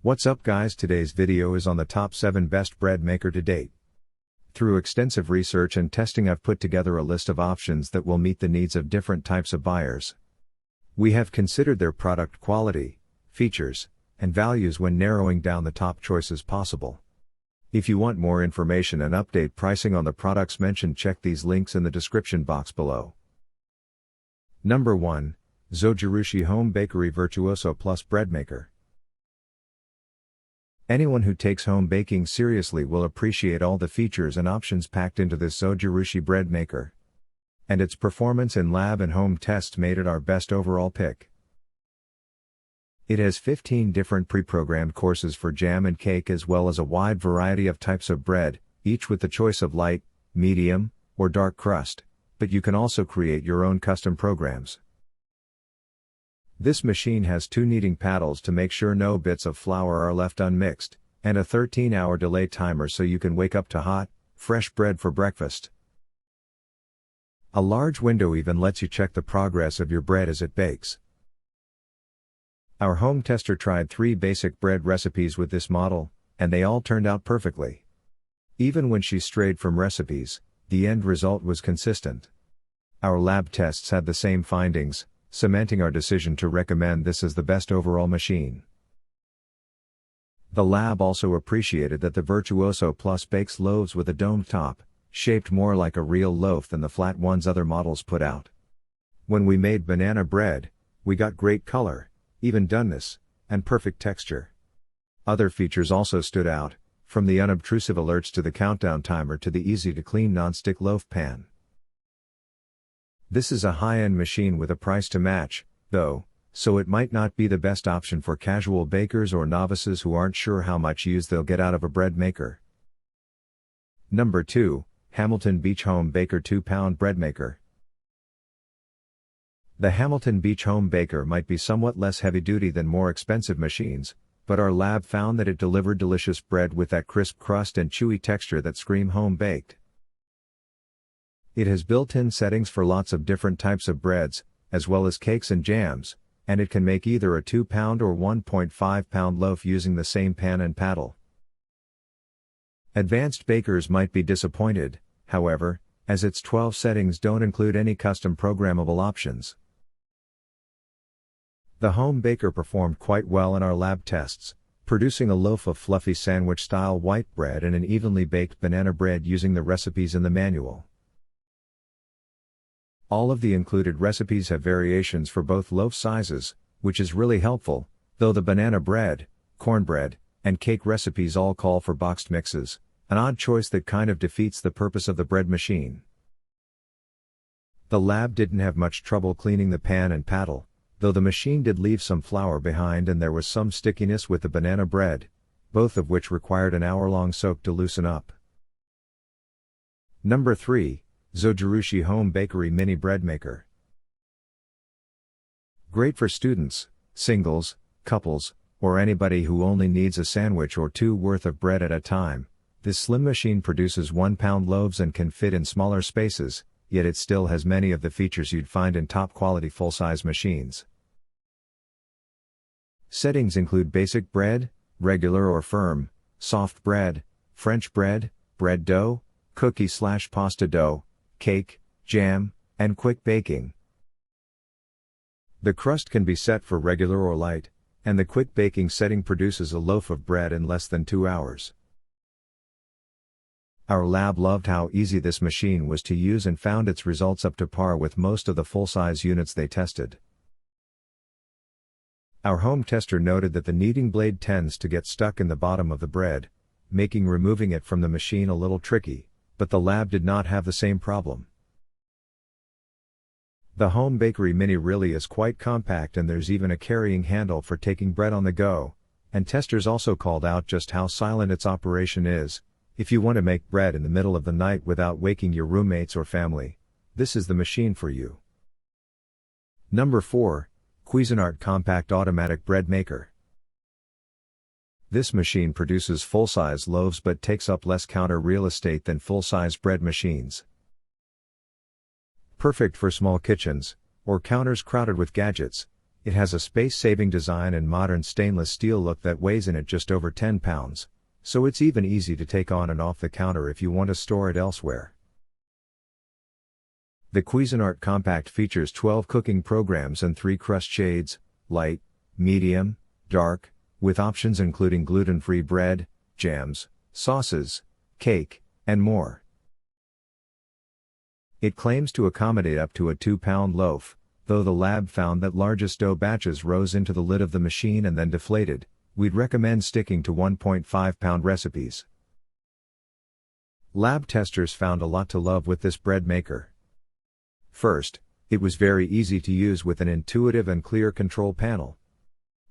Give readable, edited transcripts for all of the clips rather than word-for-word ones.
What's up guys, today's video is on the top 7 best bread maker to date. Through extensive research and testing I've put together a list of options that will meet the needs of different types of buyers. We have considered their product quality, features, and values when narrowing down the top choices possible. If you want more information and update pricing on the products mentioned, check these links in the description box below. Number 1. Zojirushi HomeBakery Virtuoso Plus Breadmaker. Anyone who takes home baking seriously will appreciate all the features and options packed into this Zojirushi bread maker. And its performance in lab and home tests made it our best overall pick. It has 15 different pre-programmed courses for jam and cake, as well as a wide variety of types of bread, each with the choice of light, medium, or dark crust, but you can also create your own custom programs. This machine has 2 kneading paddles to make sure no bits of flour are left unmixed, and a 13-hour delay timer so you can wake up to hot, fresh bread for breakfast. A large window even lets you check the progress of your bread as it bakes. Our home tester tried 3 basic bread recipes with this model, and they all turned out perfectly. Even when she strayed from recipes, the end result was consistent. Our lab tests had the same findings, cementing our decision to recommend this as the best overall machine. The lab also appreciated that the Virtuoso Plus bakes loaves with a domed top, shaped more like a real loaf than the flat ones other models put out. When we made banana bread, we got great color, even doneness, and perfect texture. Other features also stood out, from the unobtrusive alerts to the countdown timer to the easy-to-clean non-stick loaf pan. This is a high-end machine with a price to match, though, so it might not be the best option for casual bakers or novices who aren't sure how much use they'll get out of a bread maker. Number 2, Hamilton Beach HomeBaker 2-pound bread maker. The Hamilton Beach HomeBaker might be somewhat less heavy-duty than more expensive machines, but our lab found that it delivered delicious bread with that crisp crust and chewy texture that scream home-baked. It has built-in settings for lots of different types of breads, as well as cakes and jams, and it can make either a 2-pound or 1.5-pound loaf using the same pan and paddle. Advanced bakers might be disappointed, however, as its 12 settings don't include any custom programmable options. The HomeBaker performed quite well in our lab tests, producing a loaf of fluffy sandwich-style white bread and an evenly baked banana bread using the recipes in the manual. All of the included recipes have variations for both loaf sizes, which is really helpful, though the banana bread, cornbread, and cake recipes all call for boxed mixes, an odd choice that kind of defeats the purpose of the bread machine. The lab didn't have much trouble cleaning the pan and paddle, though the machine did leave some flour behind and there was some stickiness with the banana bread, both of which required an hour-long soak to loosen up. Number 3. Zojirushi HomeBakery Mini Bread Maker. Great for students, singles, couples, or anybody who only needs a sandwich or 2 worth of bread at a time. This slim machine produces 1-pound loaves and can fit in smaller spaces, yet it still has many of the features you'd find in top-quality full-size machines. Settings include basic bread, regular or firm, soft bread, French bread, bread dough, cookie/pasta dough, cake, jam, and quick baking. The crust can be set for regular or light, and the quick baking setting produces a loaf of bread in less than 2 hours. Our lab loved how easy this machine was to use and found its results up to par with most of the full-size units they tested. Our home tester noted that the kneading blade tends to get stuck in the bottom of the bread, making removing it from the machine a little tricky, but the lab did not have the same problem. The HomeBakery Mini really is quite compact, and there's even a carrying handle for taking bread on the go, and testers also called out just how silent its operation is. If you want to make bread in the middle of the night without waking your roommates or family, this is the machine for you. Number 4, Cuisinart Compact Automatic Bread Maker. This machine produces full-size loaves but takes up less counter real estate than full-size bread machines. Perfect for small kitchens, or counters crowded with gadgets, It has a space-saving design and modern stainless steel look that weighs in at just over 10 pounds, so it's even easy to take on and off the counter if you want to store it elsewhere. The Cuisinart Compact features 12 cooking programs and 3 crust shades, light, medium, dark, with options including gluten-free bread, jams, sauces, cake, and more. It claims to accommodate up to a 2-pound loaf, though the lab found that largest dough batches rose into the lid of the machine and then deflated. We'd recommend sticking to 1.5-pound recipes. Lab testers found a lot to love with this bread maker. First, it was very easy to use with an intuitive and clear control panel.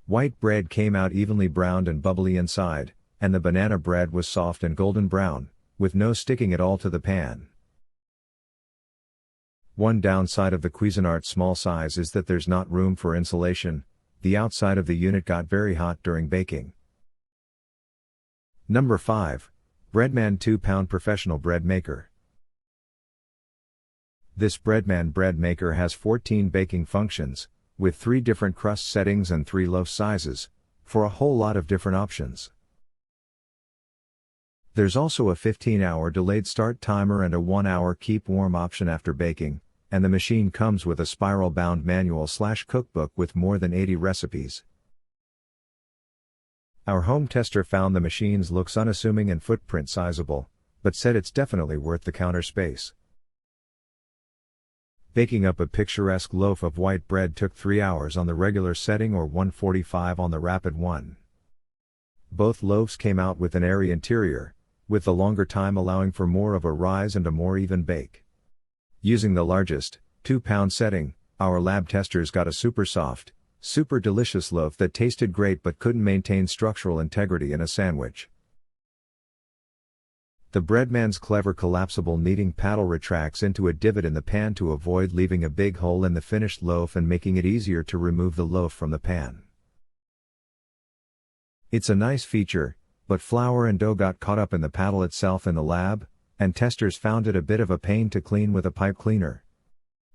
White bread came out evenly browned and bubbly inside, and the banana bread was soft and golden brown, with no sticking at all to the pan. One downside of the Cuisinart small size is that there's not room for insulation. The outside of the unit got very hot during baking. Number 5. Breadman 2-pound Professional Bread Maker. This Breadman bread maker has 14 baking functions, with 3 different crust settings and 3 loaf sizes, for a whole lot of different options. There's also a 15-hour delayed start timer and a 1-hour keep warm option after baking, and the machine comes with a spiral-bound manual/cookbook with more than 80 recipes. Our home tester found the machine's looks unassuming and footprint sizable, but said it's definitely worth the counter space. Baking up a picturesque loaf of white bread took 3 hours on the regular setting or 1:45 on the rapid one. Both loaves came out with an airy interior, with the longer time allowing for more of a rise and a more even bake. Using the largest, 2-pound setting, our lab testers got a super soft, super delicious loaf that tasted great but couldn't maintain structural integrity in a sandwich. The Breadman's clever collapsible kneading paddle retracts into a divot in the pan to avoid leaving a big hole in the finished loaf and making it easier to remove the loaf from the pan. It's a nice feature, but flour and dough got caught up in the paddle itself in the lab, and testers found it a bit of a pain to clean with a pipe cleaner.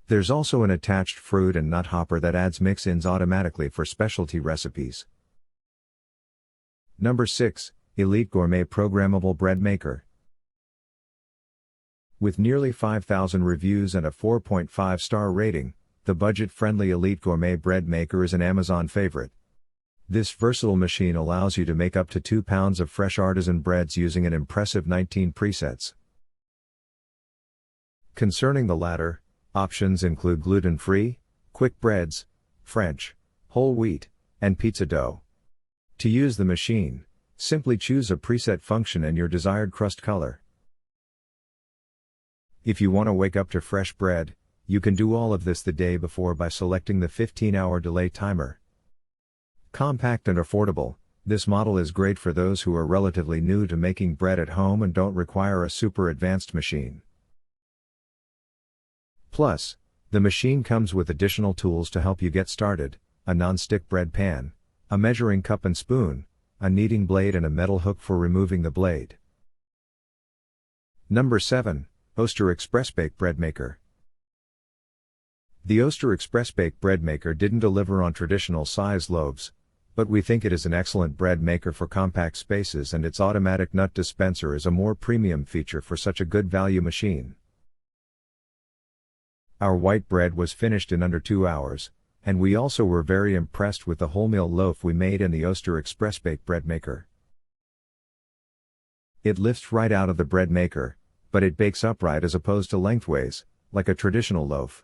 There's also an attached fruit and nut hopper that adds mix-ins automatically for specialty recipes. Number 6, Elite Gourmet Programmable Bread Maker. With nearly 5,000 reviews and a 4.5-star rating, the budget-friendly Elite Gourmet Bread Maker is an Amazon favorite. This versatile machine allows you to make up to 2 pounds of fresh artisan breads using an impressive 19 presets. Concerning the latter, options include gluten-free, quick breads, French, whole wheat, and pizza dough. To use the machine, simply choose a preset function and your desired crust color. If you want to wake up to fresh bread, you can do all of this the day before by selecting the 15-hour delay timer. Compact and affordable, this model is great for those who are relatively new to making bread at home and don't require a super advanced machine. Plus, the machine comes with additional tools to help you get started: a non-stick bread pan, a measuring cup and spoon, a kneading blade and a metal hook for removing the blade. Number 7. OSTER EXPRESSBAKE Bread Maker. The OSTER EXPRESSBAKE Bread Maker didn't deliver on traditional size loaves, but we think it is an excellent bread maker for compact spaces, and its automatic nut dispenser is a more premium feature for such a good value machine. Our white bread was finished in under 2 hours, and we also were very impressed with the wholemeal loaf we made in the OSTER EXPRESSBAKE Bread Maker. It lifts right out of the bread maker, but it bakes upright as opposed to lengthways, like a traditional loaf.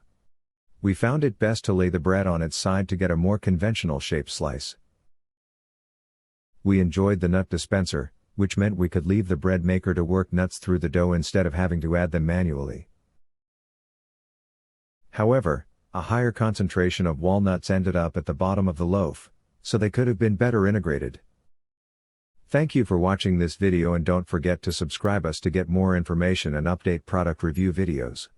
We found it best to lay the bread on its side to get a more conventional shaped slice. We enjoyed the nut dispenser, which meant we could leave the bread maker to work nuts through the dough instead of having to add them manually. However, a higher concentration of walnuts ended up at the bottom of the loaf, so they could have been better integrated. Thank you for watching this video, and don't forget to subscribe us to get more information and update product review videos.